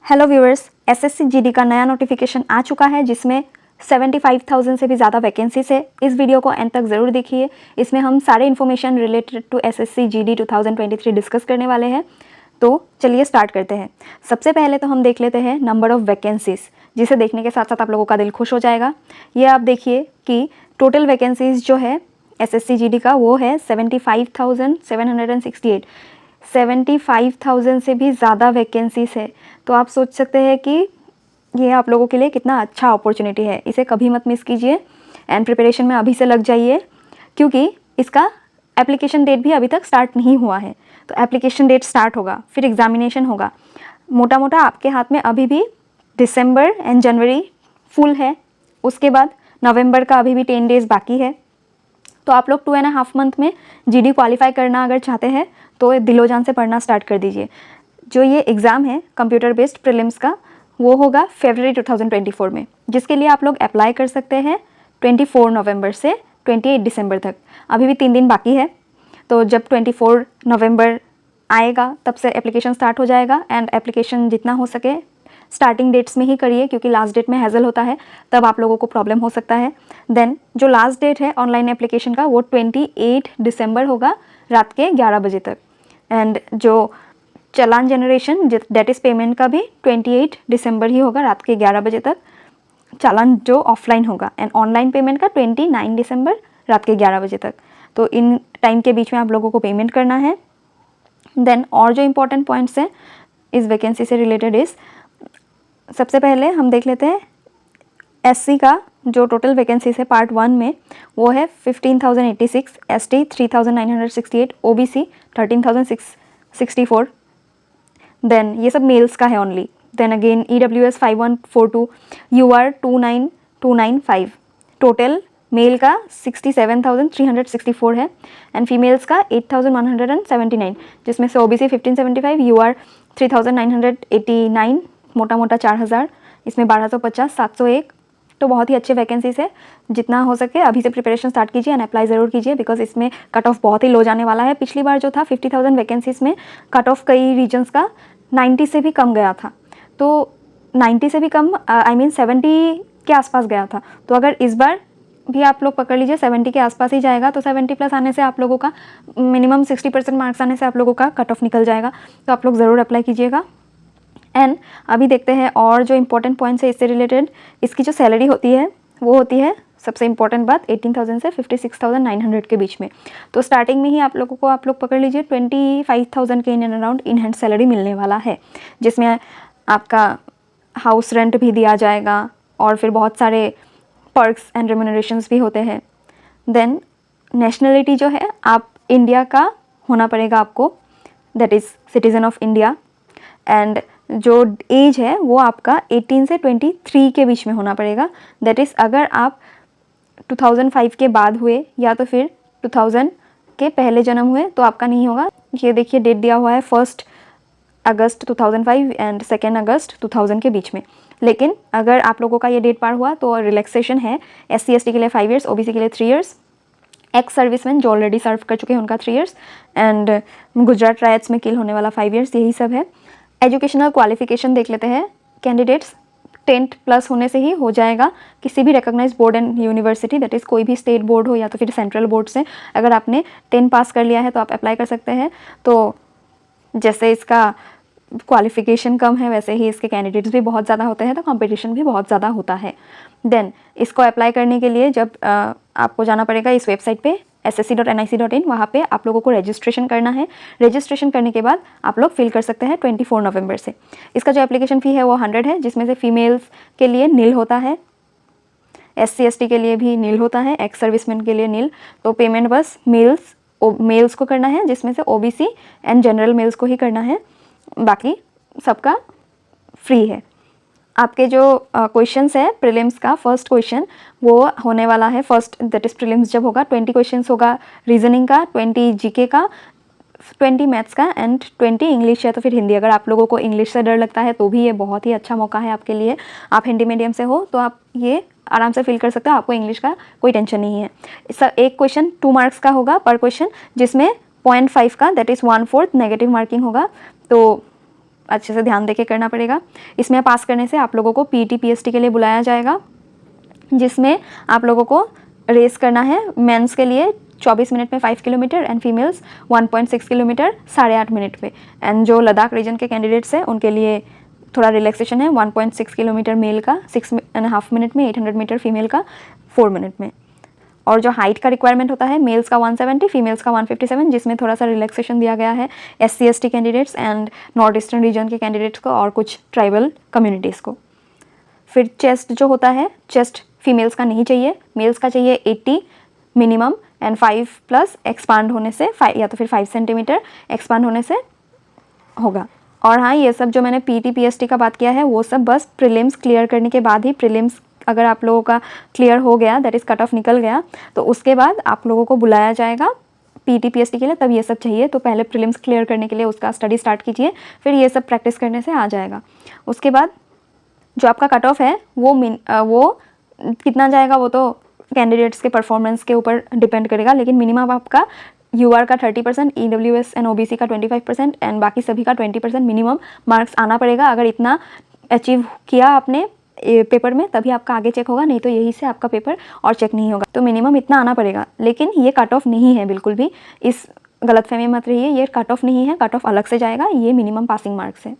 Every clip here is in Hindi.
हेलो व्यूअर्स, एसएससी जीडी का नया नोटिफिकेशन आ चुका है जिसमें 75,000 से भी ज़्यादा वैकेंसीज है। इस वीडियो को एंड तक ज़रूर देखिए। इसमें हम सारे information related to SSC GD 2023 discuss करने वाले हैं। तो चलिए स्टार्ट करते हैं। सबसे पहले तो हम देख लेते हैं नंबर ऑफ़ वैकेंसीज, जिसे देखने के साथ साथ आप लोगों का दिल खुश हो जाएगा। ये आप देखिए कि टोटल वैकेंसीज जो है एसएससी जीडी का वो है 75,768। 75,000 से भी ज़्यादा वैकेंसीज है। तो आप सोच सकते हैं कि ये आप लोगों के लिए कितना अच्छा अपॉर्चुनिटी है। इसे कभी मत मिस कीजिए एंड प्रिपरेशन में अभी से लग जाइए, क्योंकि इसका एप्लीकेशन डेट भी अभी तक स्टार्ट नहीं हुआ है। तो एप्लीकेशन डेट स्टार्ट होगा, फिर एग्जामिनेशन होगा। मोटा मोटा आपके हाथ में अभी भी दिसंबर एंड जनवरी फुल है। उसके बाद नवंबर का अभी भी 10 डेज़ बाकी है। तो आप लोग 2.5 मंथ में जीडी क्वालिफाई करना अगर चाहते हैं तो दिलो जान से पढ़ना स्टार्ट कर दीजिए। जो ये एग्ज़ाम है कंप्यूटर बेस्ड प्रीलिम्स का, वो होगा फरवरी 2024 में, जिसके लिए आप लोग अप्लाई कर सकते हैं 24 नवंबर से 28 दिसंबर तक। अभी भी 3 दिन बाकी है। तो जब 24 नवंबर आएगा तब से एप्लीकेशन स्टार्ट हो जाएगा। एंड एप्लीकेशन जितना हो सके स्टार्टिंग डेट्स में ही करिए, क्योंकि लास्ट डेट में हैज़ल होता है, तब आप लोगों को प्रॉब्लम हो सकता है। देन जो लास्ट डेट है ऑनलाइन एप्लीकेशन का वो 28 दिसंबर होगा रात के 11 बजे तक। एंड जो चालान जनरेशन डेट इज़ पेमेंट का भी 28 दिसंबर ही होगा रात के 11 बजे तक, चालान जो ऑफलाइन होगा। एंड ऑनलाइन पेमेंट का 29 दिसंबर रात के 11 बजे तक। तो इन टाइम के बीच में आप लोगों को पेमेंट करना है। देन और जो इम्पोर्टेंट पॉइंट्स हैं इस वैकेंसी से रिलेटेड इस, सबसे पहले हम देख लेते हैं एससी का जो टोटल वैकेंसीज है पार्ट 1 में वो है 15,086, एसटी 3,968, ओबीसी 13,664। देन ये सब मेल्स का है only. Then again EWS 5142, UR 29295। Total male का 67,364 है एंड फीमेल्स का 8,179, जिसमें से ओबीसी 1575, यूआर 3,989, मोटा मोटा 4,000, इसमें 1250, 701। तो बहुत ही अच्छे वैकेंसीज है। जितना हो सके अभी से प्रिपरेशन स्टार्ट कीजिए एंड अप्लाई ज़रूर कीजिए, बिकॉज इसमें कट ऑफ बहुत ही लो जाने वाला है। पिछली बार जो था 50,000 वैकेंसीज में कट ऑफ कई रीजन्स का 90 से भी कम गया था। तो 90 से भी कम आई मीन 70 के आसपास गया था। तो अगर इस बार भी आप लोग पकड़ लीजिए 70 के आसपास ही जाएगा, तो 70 प्लस आने से आप लोगों का मिनिमम 60% मार्क्स आने से आप लोगों का कट ऑफ निकल जाएगा। तो आप लोग ज़रूर अप्लाई कीजिएगा। एंड अभी देखते हैं और जो इम्पोर्टेंट पॉइंट्स है इससे रिलेटेड। इसकी जो सैलरी होती है वो होती है, सबसे इम्पोर्टेंट बात, 18,000 से 56,900 के बीच में। तो स्टार्टिंग में ही आप लोगों को आप लोग पकड़ लीजिए 25,000 के in and around in hand salary मिलने वाला है, जिसमें आपका हाउस रेंट भी दिया जाएगा और फिर बहुत सारे पर्क्स एंड रेम्यूनरेशंस भी होते हैं। देन नेशनलिटी जो है आप इंडिया का होना पड़ेगा आपको, that is citizen of India. And जो एज है वो आपका 18 से 23 के बीच में होना पड़ेगा। दैट इज़ अगर आप 2005 के बाद हुए या तो फिर 2000 के पहले जन्म हुए तो आपका नहीं होगा। ये देखिए डेट दिया हुआ है 1 अगस्त 2005 एंड 2 अगस्त 2000 के बीच में। लेकिन अगर आप लोगों का ये डेट पार हुआ तो रिलैक्सेशन है SC ST के लिए 5 ईयर्स, OBC के लिए 3 ईयर्स, एक्स सर्विसमैन जो ऑलरेडी सर्व कर चुके हैं उनका 3 ईयर्स, एंड गुजरात राइट्स में किल होने वाला 5 ईयर्स। यही सब है। एजुकेशनल क्वालिफिकेशन देख लेते हैं। कैंडिडेट्स 10th प्लस होने से ही हो जाएगा किसी भी recognize board and university, that is कोई भी स्टेट बोर्ड हो या तो फिर सेंट्रल बोर्ड से अगर आपने 10 पास कर लिया है तो आप अप्लाई कर सकते हैं। तो जैसे इसका क्वालिफिकेशन कम है वैसे ही इसके कैंडिडेट्स भी बहुत ज़्यादा होते हैं, तो कंपटीशन भी बहुत ज़्यादा होता है। देन इसको अप्लाई करने के लिए जब आपको जाना पड़ेगा इस वेबसाइट पे ssc.nic.in, वहाँ पे आप लोगों को रजिस्ट्रेशन करना है। रजिस्ट्रेशन करने के बाद आप लोग फिल कर सकते हैं 24 नवंबर से। इसका जो एप्लीकेशन फ़ी है वो 100 है, जिसमें से फीमेल्स के लिए नील होता है, SC ST के लिए भी नील होता है, एक्स सर्विसमैन के लिए नील। तो पेमेंट बस मेल्स को करना है, जिसमें से OBC एंड जनरल मेल्स को ही करना है, बाकी सबका फ्री है। आपके जो क्वेश्चंस है प्रीलिम्स का, फर्स्ट क्वेश्चन वो होने वाला है फर्स्ट, दैट इज़ प्रीलिम्स जब होगा 20 क्वेश्चंस होगा रीजनिंग का, 20 जीके का, 20 मैथ्स का एंड 20 इंग्लिश या तो फिर हिंदी। अगर आप लोगों को इंग्लिश से डर लगता है तो भी ये बहुत ही अच्छा मौका है आपके लिए। आप हिंदी मीडियम से हो तो आप ये आराम से फिल कर सकते हो, आपको इंग्लिश का कोई टेंशन नहीं है। एक क्वेश्चन 2 मार्क्स का होगा पर क्वेश्चन, जिसमें 0.5 का दैट इज़ 1/4 नेगेटिव मार्किंग होगा। तो अच्छे से ध्यान देके करना पड़ेगा। इसमें पास करने से आप लोगों को पीटी पीएसटी के लिए बुलाया जाएगा, जिसमें आप लोगों को रेस करना है मेंस के लिए 24 मिनट में 5 kilometre and females 1.6 kilometre 8.5 minute पे। एंड जो लद्दाख रीजन के कैंडिडेट्स हैं उनके लिए थोड़ा रिलैक्सेशन है, 1.6 किलोमीटर मेल का 6.5 मिनट में, 800 मीटर फीमेल का 4 मिनट में। और जो हाइट का रिक्वायरमेंट होता है मेल्स का 170, फीमेल्स का 157, जिसमें थोड़ा सा रिलैक्सेशन दिया गया है SC ST candidates and north eastern region के कैंडिडेट्स को और कुछ ट्राइबल कम्युनिटीज़ को। फिर चेस्ट जो होता है, चेस्ट फीमेल्स का नहीं चाहिए, मेल्स का चाहिए 80 मिनिमम एंड 5+ एक्सपांड होने से 5 या तो फिर 5 सेंटीमीटर एक्सपांड होने से होगा। और हाँ, ये सब जो मैंने पीटी पीएसटी का बात किया है वो सब बस प्रीलिम्स क्लियर करने के बाद ही, प्रीलिम्स अगर आप लोगों का क्लियर हो गया, दैट इज़ कट ऑफ निकल गया, तो उसके बाद आप लोगों को बुलाया जाएगा पीटी पीएसटी के लिए, तब ये सब चाहिए। तो पहले प्रीलिम्स क्लियर करने के लिए उसका स्टडी स्टार्ट कीजिए, फिर ये सब प्रैक्टिस करने से आ जाएगा। उसके बाद जो आपका कट ऑफ है वो कितना जाएगा वो तो कैंडिडेट्स के परफॉर्मेंस के ऊपर डिपेंड करेगा, लेकिन मिनिमम आपका यूआर का 30%, ईडब्ल्यूएस एंड ओबीसी का 25% एंड बाकी सभी का 20% मिनिमम मार्क्स आना पड़ेगा। अगर इतना अचीव किया आपने पेपर में तभी आपका आगे चेक होगा, नहीं तो यही से आपका पेपर और चेक नहीं होगा। तो मिनिमम इतना आना पड़ेगा, लेकिन ये कट ऑफ नहीं है बिल्कुल भी, इस गलतफहमी मत रहिए, ये कट ऑफ नहीं है, कट ऑफ अलग से जाएगा, ये मिनिमम पासिंग मार्क्स है।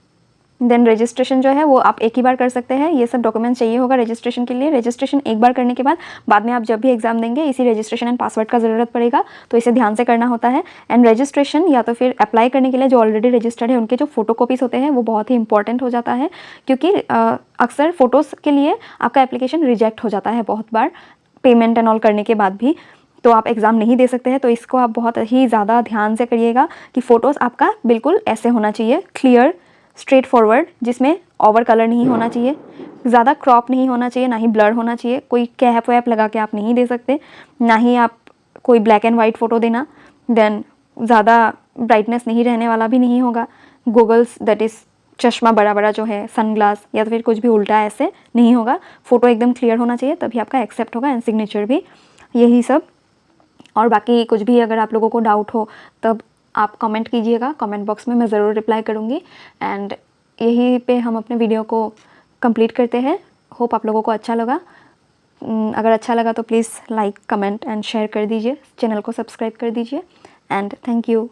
देन रजिस्ट्रेशन जो है वो आप एक ही बार कर सकते हैं, ये सब डॉक्यूमेंट्स चाहिए होगा रजिस्ट्रेशन के लिए। रजिस्ट्रेशन एक बार करने के बाद में आप जब भी एग्जाम देंगे इसी रजिस्ट्रेशन एंड पासवर्ड का ज़रूरत पड़ेगा, तो इसे ध्यान से करना होता है। एंड रजिस्ट्रेशन या तो फिर अप्लाई करने के लिए जो ऑलरेडी रजिस्टर्ड है उनके जो फोटोकॉपीज़ होते हैं वो बहुत ही इंपॉर्टेंट हो जाता है, क्योंकि अक्सर फ़ोटोज़ के लिए आपका एप्लीकेशन रिजेक्ट हो जाता है बहुत बार, पेमेंट एंड ऑल करने के बाद भी, तो आप एग्ज़ाम नहीं दे सकते हैं। तो इसको आप बहुत ही ज़्यादा ध्यान से करिएगा कि फ़ोटोज़ आपका बिल्कुल ऐसे होना चाहिए, क्लियर स्ट्रेट फॉरवर्ड, जिसमें ओवर कलर नहीं होना चाहिए, ज़्यादा क्रॉप नहीं होना चाहिए, ना ही ब्लर होना चाहिए, कोई कैप वैप लगा के आप नहीं दे सकते, ना ही आप कोई ब्लैक एंड वाइट फ़ोटो देना। देन ज़्यादा ब्राइटनेस नहीं रहने वाला भी नहीं होगा, गूगल्स दैट इज़ चश्मा बड़ा बड़ा जो है, सनग्लास या तो फिर कुछ भी उल्टा ऐसे नहीं होगा, फ़ोटो एकदम क्लियर होना चाहिए, तभी आपका एक्सेप्ट होगा, एंड सिग्नेचर भी। यही सब, और बाकी कुछ भी अगर आप लोगों को डाउट हो तब आप कमेंट कीजिएगा, कमेंट बॉक्स में मैं ज़रूर रिप्लाई करूँगी। एंड यहीं पे हम अपने वीडियो को कंप्लीट करते हैं। होप आप लोगों को अच्छा लगा। अगर अच्छा लगा तो please like, comment and share कर दीजिए, चैनल को सब्सक्राइब कर दीजिए, एंड थैंक यू।